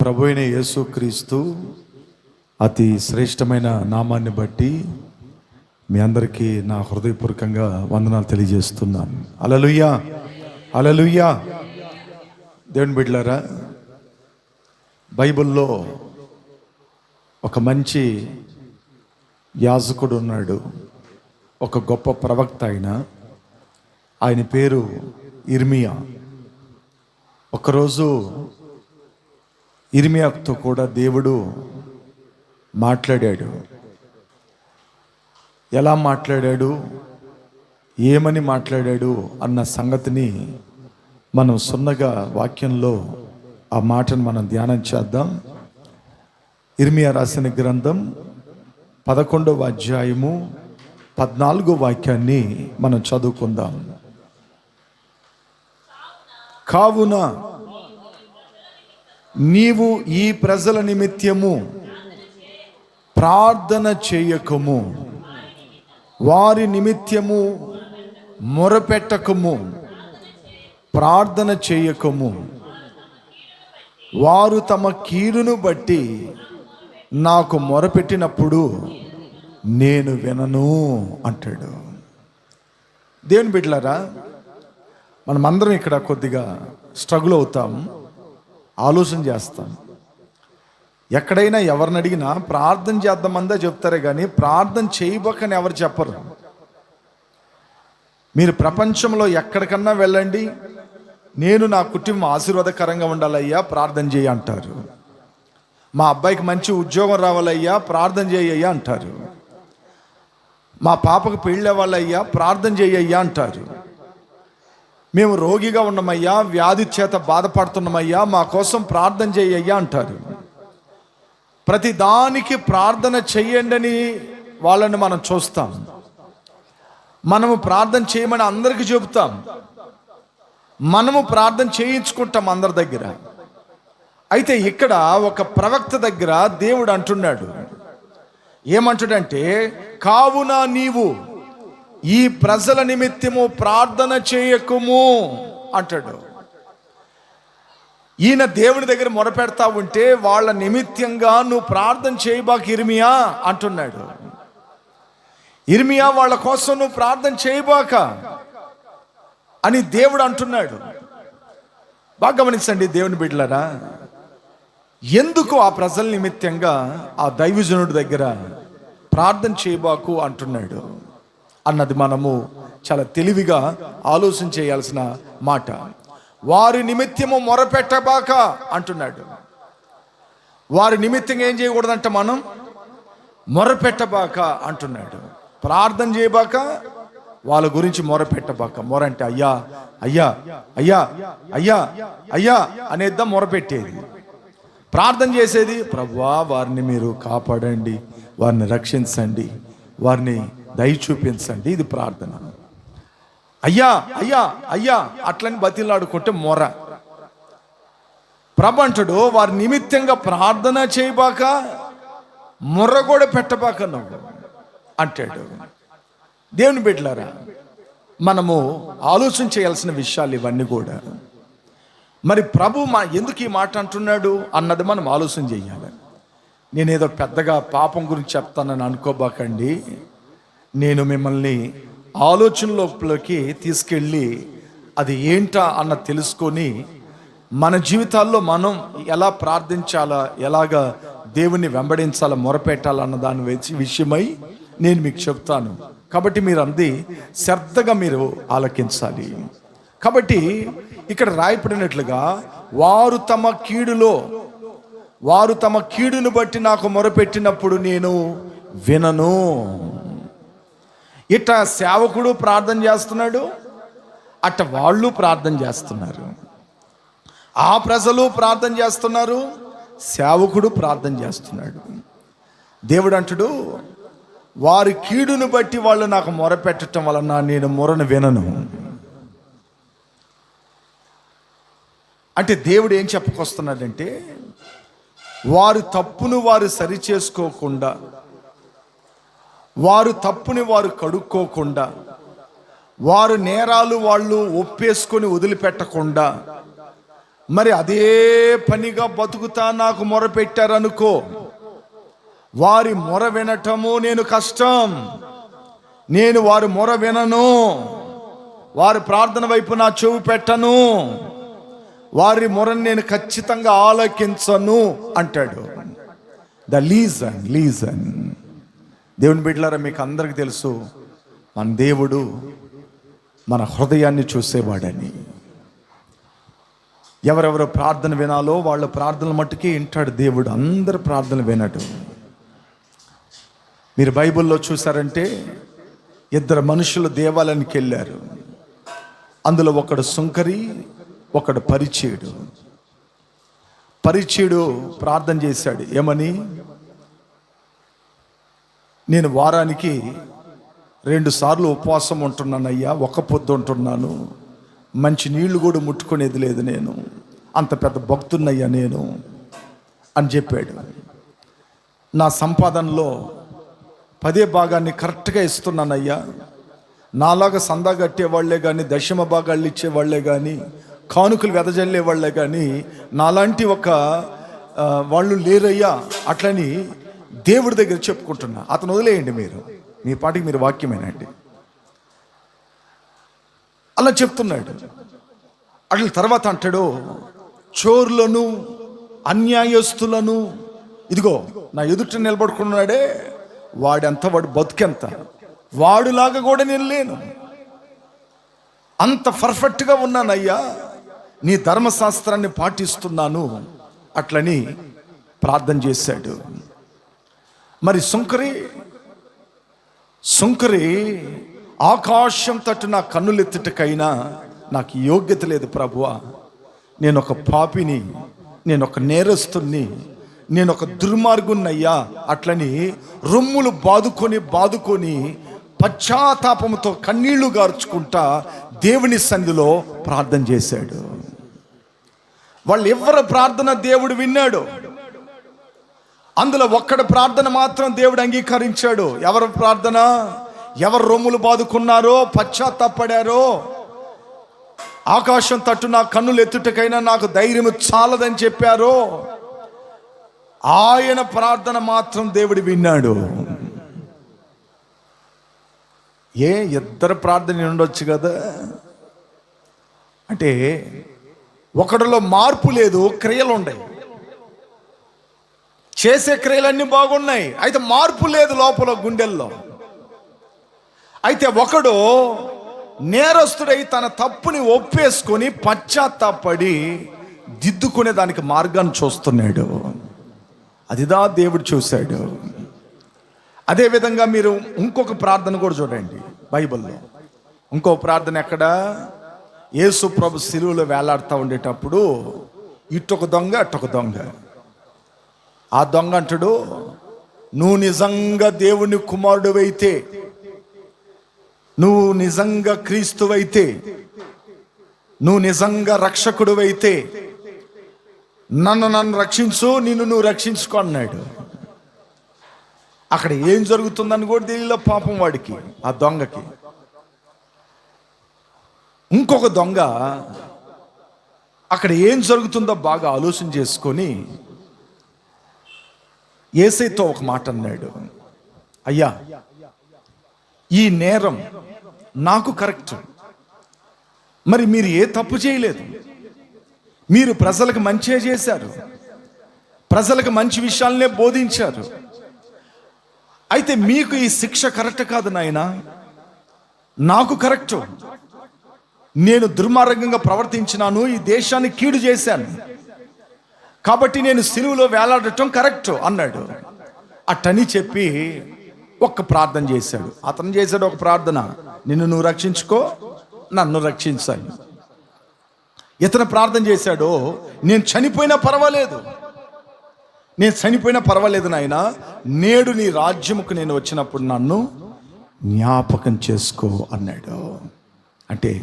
ప్రభు అయిన యేసుక్రీస్తు అతి శ్రేష్టమైన నామాన్ని బట్టి మీ అందరికీ నా హృదయపూర్వకంగా వందనాలు తెలియజేస్తున్నాను. హల్లెలూయా, హల్లెలూయా. దేవుని బిడ్డలారా, బైబిల్లో ఒక మంచి యాజకుడు ఉన్నాడు, ఒక గొప్ప ప్రవక్త. ఆయన పేరు ఇర్మియా. ఒకరోజు ఇర్మియాతో కూడా దేవుడు మాట్లాడాడు. ఎలా మాట్లాడాడు, ఏమని మాట్లాడాడు అన్న సంగతిని మనం సున్నగా వాక్యంలో ఆ మాటను మనం ధ్యానం చేద్దాం. ఇర్మియా రాసిన గ్రంథం 11వ అధ్యాయము 14వ వాక్యాన్ని మనం చదువుకుందాం. కావున నీవు ఈ ప్రజల నిమిత్తము ప్రార్థన చేయకము, వారి నిమిత్తము మొరపెట్టకము, ప్రార్థన చేయకము. వారు తమ కీడును బట్టి నాకు మొరపెట్టినప్పుడు నేను వినను అంటాడు. దేవుని బిడ్డలారా, మనమందరం ఇక్కడ కొద్దిగా స్ట్రగుల్ అవుతాం, ఆలోచన చేస్తాం. ఎక్కడైనా ఎవరిని అడిగినా ప్రార్థన చేద్దామందా చెప్తారే కానీ ప్రార్థన చేయబోకని ఎవరు చెప్పరు. మీరు ప్రపంచంలో ఎక్కడికన్నా వెళ్ళండి, నేను నా కుటుంబం ఆశీర్వాదకరంగా ఉండాలయ్యా ప్రార్థన చేయి అంటారు. మా అబ్బాయికి మంచి ఉద్యోగం రావాలయ్యా ప్రార్థన చేయయ్యా అంటారు. మా పాపకు పెళ్ళి అవ్వాలయ్యా ప్రార్థన చేయయ్యా అంటారు. మేము రోగిగా ఉన్నామయ్యా, వ్యాధి చేత బాధపడుతున్నామయ్యా, మా కోసం ప్రార్థన చేయయ్యా అంటారు. ప్రతి దానికి ప్రార్థన చెయ్యండి అని వాళ్ళని మనం చూస్తాం. మనము ప్రార్థన చేయమని అందరికీ చెబుతాం, మనము ప్రార్థన చేయించుకుంటాం అందరి దగ్గర. అయితే ఇక్కడ ఒక ప్రవక్త దగ్గర దేవుడు అంటున్నాడు, ఏమంటాడంటే, కావున నీవు ఈ ప్రజల నిమిత్తము ప్రార్థన చేయకుము అంటాడు. ఈయన దేవుని దగ్గర మొరపెడతా ఉంటే వాళ్ళ నిమిత్తంగా నువ్వు ప్రార్థన చేయబాక ఇర్మియా అంటున్నాడు. ఇర్మియా వాళ్ళ కోసం నువ్వు ప్రార్థన చేయబాక అని దేవుడు అంటున్నాడు. బాగా గమనించండి దేవుని బిడ్డలారా, ఎందుకు ఆ ప్రజల నిమిత్తంగా ఆ దైవజనుడి దగ్గర ప్రార్థన చేయబాకు అంటున్నాడు అన్నది మనము చాలా తెలివిగా ఆలోచన చేయాల్సిన మాట. వారి నిమిత్తము మొరపెట్టబాక అంటున్నాడు. వారి నిమిత్తంగా ఏం చేయకూడదంట, మనం మొరపెట్టబాక అంటున్నాడు. ప్రార్థన చేయబాక, వాళ్ళ గురించి మొరపెట్టబాక. మొర అంటే అయ్యా అయ్యా అయ్యా అయ్యా అయ్యా అనేద్దాం మొరపెట్టేది. ప్రార్థన చేసేది, ప్రభువా వారిని మీరు కాపాడండి, వారిని రక్షించండి, వారిని దయ చూపించండి. ఇది ప్రార్థన. అయ్యా అయ్యా అయ్యా అట్లని బతిలాడుకుంటే మొర. ప్రభంటుడు వారి నిమిత్తంగా ప్రార్థన చేయబాక, మొర్ర కూడా పెట్టబాక నువ్వు అంటాడు. దేవుని బిడ్డలారా, మనము ఆలోచన చేయాల్సిన విషయాలు ఇవన్నీ కూడా. మరి ప్రభు ఎందుకు ఈ మాట అంటున్నాడు అన్నది మనం ఆలోచన చేయాలి. నేనేదో పెద్దగా పాపం గురించి చెప్తానని అనుకోబాకండి. నేను మిమ్మల్ని ఆలోచనలోకి తీసుకెళ్ళి అది ఏంటా అన్న తెలుసుకొని మన జీవితాల్లో మనం ఎలా ప్రార్థించాలా, ఎలాగా దేవుణ్ణి వెంబడించాలా, మొరపెట్టాలన్న దాని విషయమై నేను మీకు చెప్తాను. కాబట్టి మీరు అంది శ్రద్ధగా మీరు ఆలకించాలి. కాబట్టి ఇక్కడ రాయబడినట్లుగా వారు తమ కీడును బట్టి నాకు మొరపెట్టినప్పుడు నేను వినను. ఇట్లా సేవకుడు ప్రార్థన చేస్తున్నాడు, అట్ట వాళ్ళు ప్రార్థన చేస్తున్నారు. ఆ ప్రజలు ప్రార్థన చేస్తున్నారు, సేవకుడు ప్రార్థన చేస్తున్నాడు. దేవుడు అంటాడు, వారి కీడును బట్టి వాళ్ళు నాకు మొరపెట్టడం వలన నేను మొరను వినను. అంటే దేవుడు ఏం చెప్పుకొస్తున్నాడంటే, వారి తప్పును వారు సరి చేసుకోకుండా, వారు తప్పుని వారు కడుక్కోకుండా, వారు నేరాలు వాళ్ళు ఒప్పేసుకొని వదిలిపెట్టకుండా, మరి అదే పనిగా బతుకుతా నాకు మొర పెట్టారనుకో, వారి మొర వినటము నేను కష్టం. నేను వారి మొర వినను, వారి ప్రార్థన వైపు నా చెవి పెట్టను, వారి మొరను నేను ఖచ్చితంగా ఆలకించను అంటాడు. The legion. దేవుని బిడ్డలారా, మీకు అందరికీ తెలుసు మన దేవుడు మన హృదయాన్ని చూసేవాడని. ఎవరెవరు ప్రార్థన వినాలో వాళ్ళ ప్రార్థనలు మట్టుకే వింటాడు దేవుడు, అందరి ప్రార్థనలు వినడు. మీరు బైబిల్లో చూసారంటే 2 మనుషులు దేవాలయానికి వెళ్ళారు. అందులో ఒకడు సుంకరి, ఒకడు పరిచయుడు ప్రార్థన చేశాడు. ఏమని? నేను వారానికి 2 సార్లు ఉపవాసం ఉంటున్నానయ్యా, ఒక్క పొద్దు ఉంటున్నాను, మంచి నీళ్లు కూడా ముట్టుకునేది లేదు, నేను అంత పెద్ద భక్తున్నయ్యా నేను అని చెప్పాడు. నా సంపాదనలో 10 భాగాన్ని కరెక్ట్గా ఇస్తున్నానయ్యా, నాలాగా సందా కట్టేవాళ్లే కానీ, దశమ భాగాలు ఇచ్చేవాళ్లే కానీ, కానుకలు వెదజల్లే వాళ్ళే కానీ నాలాంటి వాళ్ళు లేరయ్యా అట్లని దేవుడి దగ్గర చెప్పుకుంటున్నా. అతను వదిలేయండి, మీరు మీ పాటికి మీరు వాక్యమేనండి అలా చెప్తున్నాడు. అట్ల తర్వాత అంటాడు, చోరులను అన్యాయస్తులను, ఇదిగో నా ఎదుట నిలబడుకున్నాడే వాడెంత, వాడు బతుకెంత, వాడులాగా కూడా నేను లేను, అంత పర్ఫెక్ట్గా ఉన్నానయ్యా, నీ ధర్మశాస్త్రాన్ని పాటిస్తున్నాను అట్లని ప్రార్థన చేశాడు. మరి సుంకరి ఆకాశం తట్టు నా కన్నులెత్తుటకైనా నాకు యోగ్యత లేదు ప్రభువా, నేను ఒక పాపిని, నేను ఒక నేరస్తుని, నేను ఒక దుర్మార్గున్నయ్యా అట్లని రొమ్ములు బాదుకొని పశ్చాత్తాపంతో కన్నీళ్లు గార్చుకుంటా దేవుని సన్నిధిలో ప్రార్థన చేశాడు. వాళ్ళు ఎవరి ప్రార్థన దేవుడు విన్నాడు. అందులో ఒక్కడి ప్రార్థన మాత్రం దేవుడు అంగీకరించాడు. ఎవరి ప్రార్థన? ఎవరు రొమ్ములు బాదుకున్నారో, పశ్చాత్తాపడారో, ఆకాశం తట్టు నా కన్నులు ఎత్తుటకైనా నాకు ధైర్యం చాలదని చెప్పారో, ఆయన ప్రార్థన మాత్రం దేవుడు విన్నాడు. ఇద్దరు ప్రార్థన ఉండొచ్చు కదా. అంటే ఒకడిలో మార్పు లేదు, క్రియలు ఉన్నాయి, చేసే క్రియలన్నీ బాగున్నాయి, అయితే మార్పు లేదు లోపల గుండెల్లో. అయితే ఒకడు నేరస్తుడై తన తప్పుని ఒప్పేసుకొని పశ్చాత్తాపడి దిద్దుకునే దానికి మార్గాన్ని చూస్తున్నాడు. అదిదా దేవుడు చూశాడు. అదేవిధంగా మీరు ఇంకొక ప్రార్థన కూడా చూడండి బైబిల్లో. ఇంకో ప్రార్థన ఎక్కడ? యేసు ప్రభు శిలువలో వేలాడుతూ ఉండేటప్పుడు ఇటొక దొంగ అటొక దొంగ. ఆ దొంగ అంటాడు, నువ్వు నిజంగా దేవుని కుమారుడువైతే, నువ్వు నిజంగా క్రీస్తువైతే, నువ్వు నిజంగా రక్షకుడువైతే నన్ను రక్షించు, నువ్వు రక్షించుకో అన్నాడు. అక్కడ ఏం జరుగుతుందని కూడా తెలియలే పాపం వాడికి, ఆ దొంగకి. ఇంకొక దొంగ అక్కడ ఏం జరుగుతుందో బాగా ఆలోచన చేసుకొని యేసయ్యతో ఒక మాట అన్నాడు, అయ్యా ఈ నేరం నాకు కరెక్ట్, మరి మీరు ఏ తప్పు చేయలేదు, మీరు ప్రజలకు మంచే చేశారు, ప్రజలకు మంచి విషయాలనే బోధించారు, అయితే మీకు ఈ శిక్ష కరెక్ట్ కాదు నాయనా, నాకు కరెక్ట్, నేను దుర్మార్గంగా ప్రవర్తించినాను, ఈ దేశాన్ని కీడు చేశాను, కాబట్టి నేను సిలువలో వేలాడటం కరెక్ట్ అన్నాడు. అట్టని చెప్పి ఒక్క ప్రార్థన చేశాడు. అతను చేశాడు ఒక ప్రార్థన, నువ్వు రక్షించుకో, నన్ను రక్షించాలి. ఇతను ప్రార్థన చేశాడు, నేను చనిపోయినా పర్వాలేదు నాయనా, నేడు నీ రాజ్యముకు నేను వచ్చినప్పుడు నన్ను జ్ఞాపకం చేసుకో అన్నాడు. అంటే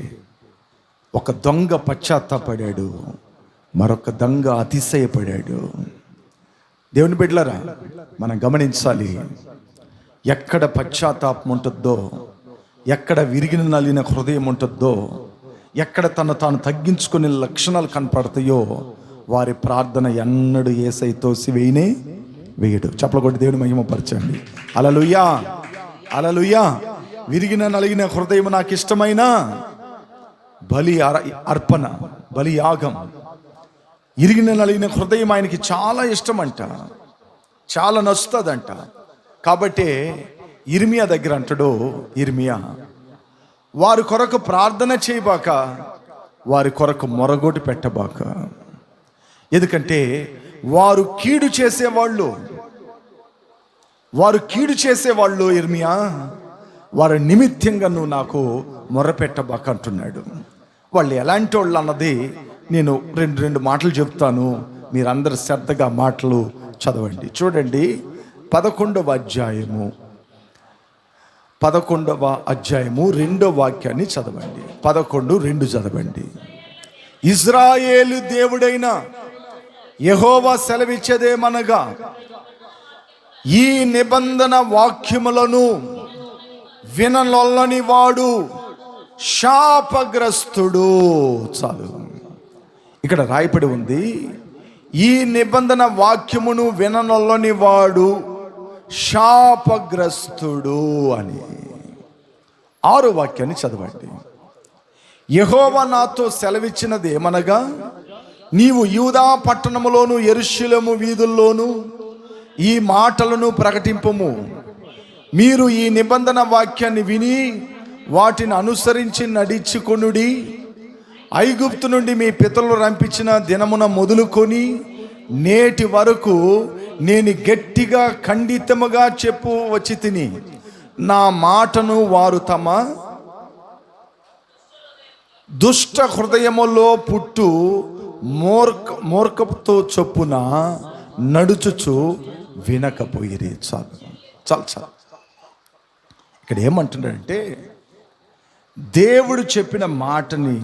ఒక దొంగ పశ్చాత్తాపడాడు, మరొక దొంగ అతిశయపడాడు. దేవుని బిడ్డలారా, మనం గమనించాలి, ఎక్కడ పశ్చాత్తాపం ఉంటుందో, ఎక్కడ విరిగిన నలిన హృదయం ఉంటుందో, ఎక్కడ తను తాను తగ్గించుకునే లక్షణాలు కనపడతాయో వారి ప్రార్థన ఎన్నడూ యేసయ్యతో వేయడు. చప్పలు కొట్టి దేవుని మహిమపరచండి. హల్లెలూయా, హల్లెలూయా. విరిగిన నలిగిన హృదయం నాకు ఇష్టమైన బలి అర్పణ, బలి యాగం. ఇరిగిన నలిగిన హృదయం ఆయనకి చాలా ఇష్టమంట, చాలా నచ్చుతుందంట. కాబట్టి ఇర్మియా దగ్గర అంటాడు, ఇర్మియా వారి కొరకు ప్రార్థన చేయబాక, వారి కొరకు మొరగోటి పెట్టబాక. ఎందుకంటే వారు కీడు చేసేవాళ్ళు ఇర్మియా, వారి నిమిత్తంగా నువ్వు నాకు మొరపెట్టబాక అంటున్నాడు. వాళ్ళు ఎలాంటి వాళ్ళు అన్నది నేను రెండు మాటలు చెప్తాను, మీరందరూ శ్రద్ధగా మాటలు చదవండి. చూడండి, 11వ అధ్యాయము 2వ వాక్యాన్ని చదవండి. 11:2 చదవండి. ఇజ్రాయేలు దేవుడైన యెహోవా సెలవిచ్చేదేమనగా, ఈ నిబంధన వాక్యములను విననొల్లని వాడు శాపగ్రస్తుడు. చాలు, ఇక్కడ రాయపడి ఉంది, ఈ నిబంధన వాక్యమును విననొల్లని వాడు శాపగ్రస్తుడు అని. 6వ వాక్యాన్ని చదవండి. యెహోవా నాతో సెలవిచ్చినది ఏమనగా, నీవు యూదా పట్టణములోను యెరూషలేము వీధుల్లోను ఈ మాటలను ప్రకటింపుము. మీరు ఈ నిబంధన వాక్యాన్ని విని వాటిని అనుసరించి నడుచుకొనుడి. ఐగుప్తు నుండి మీ పితరులు రంపించిన దినమున మొదలుకొని నేటి వరకు నేను గట్టిగా ఖండితముగా చెప్పు వచ్చి తిని, నా మాటను వారు తమ దుష్ట హృదయములో పుట్టు మూర్ఖపుతో చొప్పున నడుచుచు వినకపోయిరి. చాలు. ఇక్కడ ఏమంటున్నాడంటే, దేవుడు చెప్పిన మాటని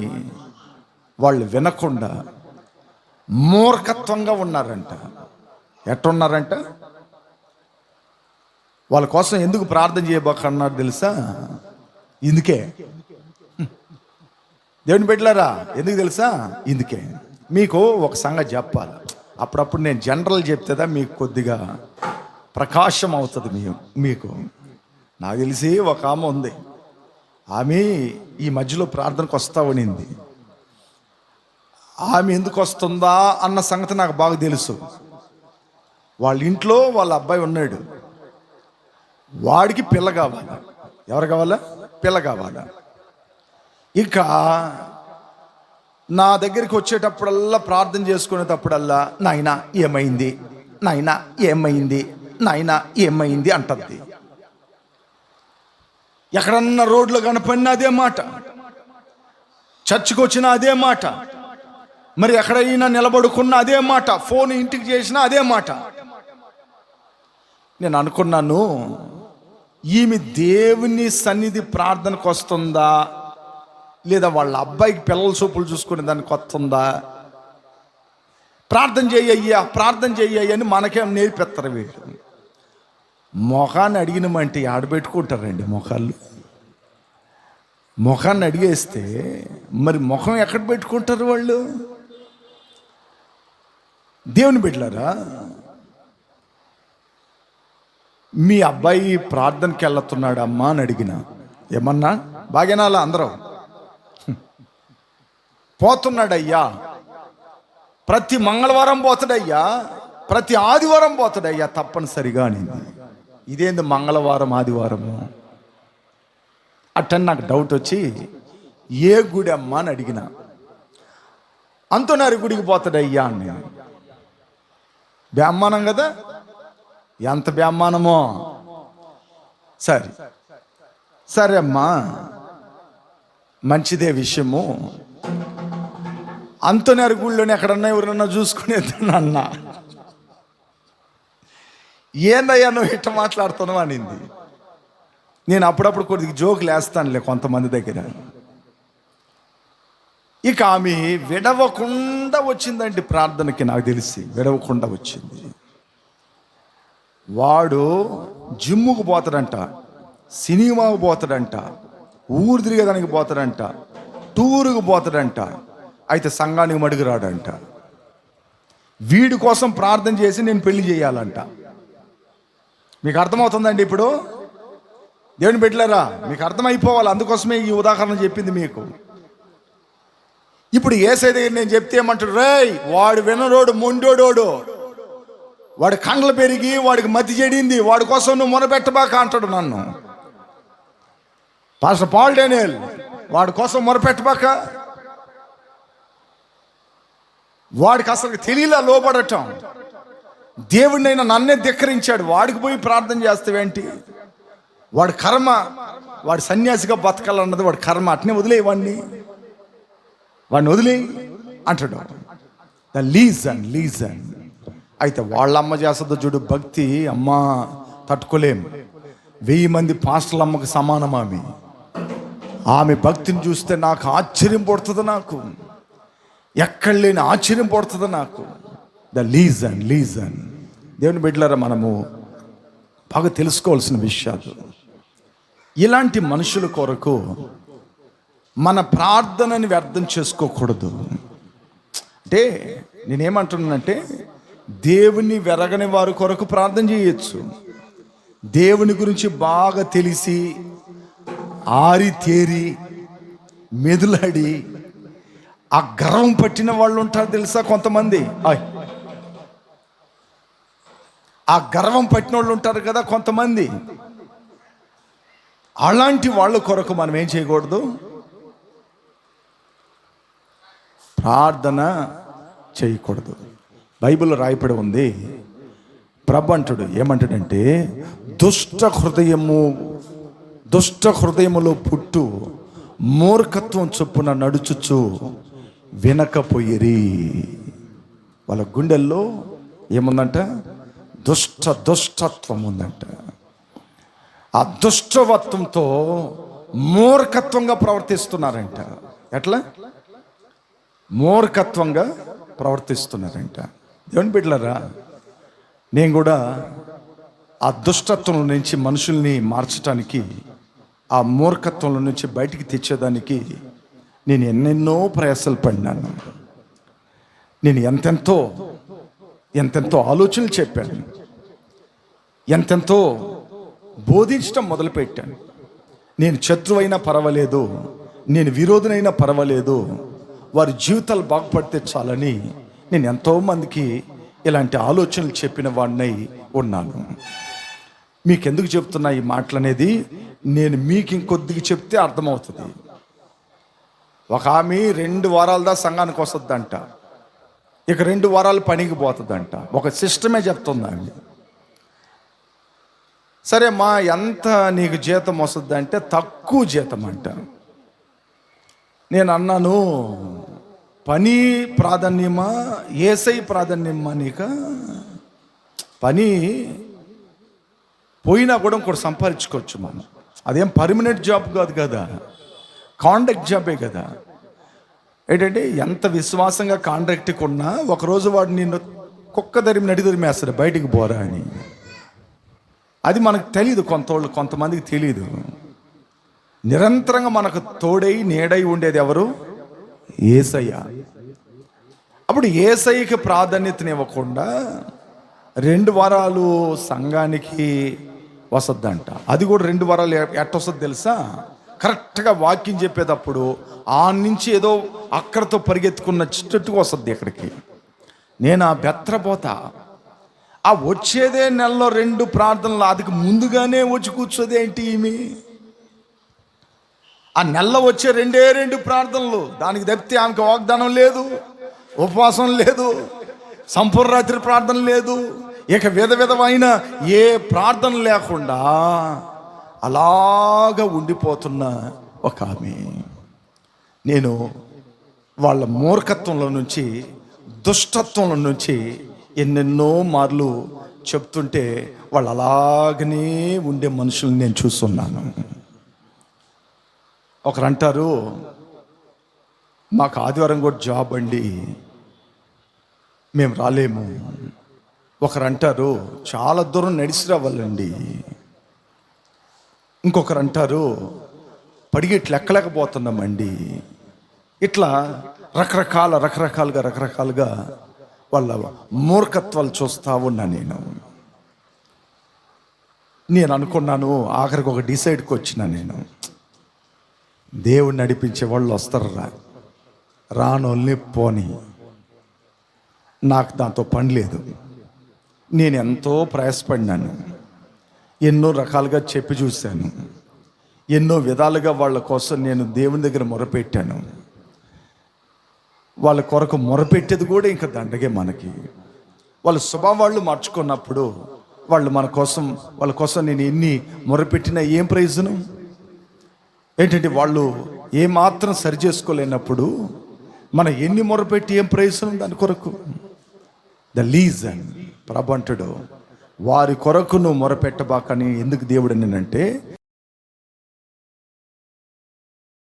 వాళ్ళు వినకుండా మూర్ఖత్వంగా ఉన్నారంట. ఎట్టున్నారంట? వాళ్ళ కోసం ఎందుకు ప్రార్థన చేయబోకన్నాడు తెలుసా? ఇందుకే. దేవుని బిడ్డలారా, ఎందుకు తెలుసా? ఇందుకే. మీకు ఒక సంగతి చెప్పాలి. అప్పుడప్పుడు నేను జనరల్ చెప్తేదా మీకు కొద్దిగా ప్రకాశం అవుతుంది. మీకు నాకు తెలిసి ఒక ఆమె ఉంది, ఆమె ఈ మధ్యలో ప్రార్థనకు వస్తా ఉనింది. ఆమె ఎందుకు వస్తుందా అన్న సంగతి నాకు బాగా తెలుసు. వాళ్ళ ఇంట్లో వాళ్ళ అబ్బాయి ఉన్నాడు, వాడికి పిల్ల కావాలా. ఎవరు కావాలా? పిల్ల కావాలా. ఇక నా దగ్గరికి వచ్చేటప్పుడల్లా, ప్రార్థన చేసుకునేటప్పుడల్లా, నాయనా ఏమైంది, నాయనా ఏమైంది, నాయనా ఏమైంది అంటది. ఎక్కడన్నా రోడ్లో కనపడినా అదే మాట, చర్చికి వచ్చినా అదే మాట, మరి ఎక్కడైనా నిలబడుకున్నా అదే మాట, ఫోన్ ఇంటికి చేసినా అదే మాట. నేను అనుకున్నాను, ఈమె దేవుని సన్నిధి ప్రార్థనకు వస్తుందా, లేదా వాళ్ళ అబ్బాయికి పిల్లల చూపులు చూసుకునే దానికి వస్తుందా? ప్రార్థన చెయ్యి అని మనకేం నేర్పిస్తారు వీళ్ళు. మొఖాన్ని అడిగినమంటే ఆడబెట్టుకుంటారండి మొఖాలు. మొఖాన్ని అడిగేస్తే మరి ముఖం ఎక్కడ పెట్టుకుంటారు వాళ్ళు? దేవుని బిడ్డలారా, మీ అబ్బాయి ప్రార్థనకి వెళ్తున్నాడు అమ్మా అని అడిగిన, ఏమన్నా బాగేనాలా? అందరూ పోతున్నాడయ్యా, ప్రతి మంగళవారం పోతాడయ్యా, ప్రతి ఆదివారం పోతాడయ్యా తప్పనిసరిగా అని. ఇదేంది మంగళవారం ఆదివారము అట్టని నాకు డౌట్ వచ్చి, ఏ గుడి అమ్మా అని అడిగిన. అంతోనారి గుడికి పోతాడయ్యా అని. బ్యాహ్మానం కదా, ఎంత బ్యాహ్మానమో. సరే అమ్మా, మంచిదే విషయము. అంతోనారి గుడిలోనే ఎక్కడన్నా ఎవరన్నా చూసుకునేద్దాను అన్న. ఏందయ్యా నువ్వు ఇట్ట మాట్లాడుతున్నావు అనింది. నేను అప్పుడప్పుడు కొద్దిగా జోకులు వేస్తానులే కొంతమంది దగ్గర. ఇక ఆమె విడవకుండా వచ్చిందండి ప్రార్థనకి, నాకు తెలిసి విడవకుండా వచ్చింది. వాడు జిమ్ముకు పోతాడంట, సినిమాకు పోతాడంట, ఊరు తిరిగేదానికి పోతాడంట, టూరుకు పోతాడంట, అయితే సంఘానికి మడుగు రాడంట. వీడి కోసం ప్రార్థన చేసి నేను పెళ్లి చేయాలంట. మీకు అర్థమవుతుందండి? ఇప్పుడు దేవుని బిడ్డలారా, మీకు అర్థమైపోవాలి. అందుకోసమే ఈ ఉదాహరణ చెప్పింది మీకు. ఇప్పుడు యేసయ్య దగ్గర నేను చెప్తే ఏమంటాడు? రేయ్, వాడు వినరోడు, మొండోడోడు, వాడి కండ్లు పెరిగి వాడికి మతి చెడింది, వాడి కోసం నువ్వు మొరపెట్టబాక అంటాడు నన్ను. పాస్టర్ పాల్ డేనియల్, వాడి కోసం మొరపెట్టబాక. వాడికి అసలు తెలియలా లోబడటం. దేవుడినైనా నన్నే ధిక్కరించాడు, వాడికి పోయి ప్రార్థన చేస్తావేంటి? వాడి కర్మ, వాడి సన్యాసిగా బతకాలన్నది వాడి కర్మ. అట్నే వదిలేవాడిని, వాడిని వదిలే అంటాడు. The legion. అయితే వాళ్ళమ్మ చేస్తుంది చూడు భక్తి, అమ్మా తట్టుకోలేం. 1000 మంది పాస్టర్ల అమ్మకు సమానం ఆమె భక్తిని చూస్తే నాకు ఆశ్చర్యం పడుతుంది. నాకు ఎక్కడ లేని ఆశ్చర్యం పడుతుంది నాకు. The legion. దేవుని బిడ్డలారా, మనము బాగా తెలుసుకోవాల్సిన విషయాలు. ఇలాంటి మనుషుల కొరకు మన ప్రార్థనని వ్యర్థం చేసుకోకూడదు. అంటే నేనేమంటున్నానంటే, దేవుని వెరగని వారి కొరకు ప్రార్థన చేయొచ్చు. దేవుని గురించి బాగా తెలిసి ఆరి తేరి మెదులాడి ఆ గర్వం పట్టిన వాళ్ళు ఉంటారు తెలుసా కొంతమంది. ఆ గర్వం పట్టిన వాళ్ళు ఉంటారు కదా కొంతమంది. అలాంటి వాళ్ళ కొరకు మనం ఏం చేయకూడదు? ప్రార్థన చేయకూడదు. బైబిల్లో రాయబడి ఉంది. ప్రభు అంటాడు, ఏమంటాడంటే, దుష్ట హృదయములో పుట్టు మూర్ఖత్వం చొప్పున నడుచుచు వినకపోయిరి. వాళ్ళ గుండెల్లో ఏముందంట? దుష్టత్వం ఉందంట. ఆ దుష్టవత్వంతో మూర్ఖత్వంగా ప్రవర్తిస్తున్నారంట. ఎట్లా? మూర్ఖత్వంగా ప్రవర్తిస్తున్నారంట. దేవుని బిడ్డలారా, నేను కూడా ఆ దుష్టత్వం నుంచి మనుషుల్ని మార్చడానికి, ఆ మూర్ఖత్వంలో నుంచి బయటికి తెచ్చేదానికి నేను ఎన్నెన్నో ప్రయాసాలు పడినాను. నేను ఎంతెంతో ఆలోచనలు చెప్పాను, ఎంతెంతో బోధించడం మొదలుపెట్టాను. నేను శత్రువైనా పర్వాలేదు, నేను విరోధనైనా పర్వాలేదు, వారి జీవితాలు బాగుపడితే చాలని నేను ఎంతోమందికి ఇలాంటి ఆలోచనలు చెప్పిన వాడినై ఉన్నాను. మీకెందుకు చెప్తున్నా ఈ మాటలు అనేది, నేను మీకు ఇంకొద్దిగా చెప్తే అర్థమవుతుంది. ఒక ఆమె 2 వారాల దా సంఘానికి వస్తుందంట, ఇక 2 వారాలు పనికి పోతుందంట. ఒక సిస్టమే చెప్తుంది ఆమె. సరే మా, ఎంత నీకు జీతం వస్తుంది అంటే, తక్కువ జీతం అంట. నేను అన్నాను, పని ప్రాధాన్యమా యేసయ్య ప్రాధాన్యమా? నీకు పని పోయినా కూడా ఇంకోటి సంపాదించుకోవచ్చు మనం. అదేం పర్మనెంట్ జాబ్ కాదు కదా, కాంట్రాక్ట్ జాబే కదా. ఏంటంటే, ఎంత విశ్వాసంగా కాంట్రాక్ట్కి ఉన్నా ఒకరోజు వాడు నిన్ను కుక్క దరిమి నడి దరిమేస్తాడు, బయటికి పోరా అని. అది మనకు తెలియదు, కొంతమందికి తెలియదు. నిరంతరంగా మనకు తోడై నీడై ఉండేది ఎవరు? యేసయ్య. అప్పుడు యేసయ్యకి ప్రాధాన్యతనివ్వకుండా 2 వారాలు సంఘానికి వస్తుందంట. అది కూడా 2 వారాలు ఎట్టొస్తుంది తెలుసా? కరెక్ట్గా వాక్యం చెప్పేటప్పుడు ఆ నుంచి ఏదో అక్కడతో పరిగెత్తుకున్న చిట్టుగా వస్తుంది ఇక్కడికి. నేను ఆ బెత్తరపోతా. ఆ వచ్చేదే నెలలో 2 ప్రార్థనలు, అది ముందుగానే వచ్చి కూర్చోదే ఏంటి ఈమె? ఆ నెలలో వచ్చే 2 ప్రార్థనలు, దానికి తప్పితే ఆమెకు వాగ్దానం లేదు, ఉపవాసం లేదు, సంపూర్ణ రాత్రి ప్రార్థన లేదు, ఇక విధమైన ఏ ప్రార్థన లేకుండా అలాగా ఉండిపోతున్న ఒక ఆమె. నేను వాళ్ళ మూర్ఖత్వంలో నుంచి, దుష్టత్వంలో నుంచి ఎన్నెన్నో మార్లు చెప్తుంటే వాళ్ళు అలాగనే ఉండే మనుషుల్ని నేను చూస్తున్నాను. ఒకరు అంటారు, మాకు ఆదివారం కూడా జాబ్ అండి, మేము రాలేము. ఒకరు అంటారు, చాలా దూరం నడిచి రావాలండి. ఇంకొకరు అంటారు, పడిగెట్లు ఎక్కలేకపోతున్నామండి. ఇట్లా రకరకాలుగా వాళ్ళ మూర్ఖత్వాలు చూస్తూ ఉన్నా నేను అనుకున్నాను. ఆఖరికి ఒక డిసైడ్కి వచ్చిన నేను, దేవుడు నడిపించే వాళ్ళు వస్తారు, రానోళ్ళని పోని, నాకు దాంతో పని లేదు. నేను ఎంతో ప్రయాసపడినాను, ఎన్నో రకాలుగా చెప్పి చూశాను, ఎన్నో విధాలుగా వాళ్ళ కోసం నేను దేవుని దగ్గర మొరపెట్టాను. వాళ్ళ కొరకు మొరపెట్టేది కూడా ఇంకా దండగే మనకి. వాళ్ళ స్వభావాళ్ళు మార్చుకున్నప్పుడు వాళ్ళ కోసం నేను ఎన్ని మొరపెట్టినా ఏం ప్రయోజనం? ఏంటంటే వాళ్ళు ఏమాత్రం సరి చేసుకోలేనప్పుడు మనం ఎన్ని మొరపెట్టి ఏం ప్రయోజనం దాని కొరకు? ద లీజన్ ప్రభు అంటాడు, వారి కొరకు నువ్వు మొరపెట్టబాకని ఎందుకు దేవుడు అనంటే,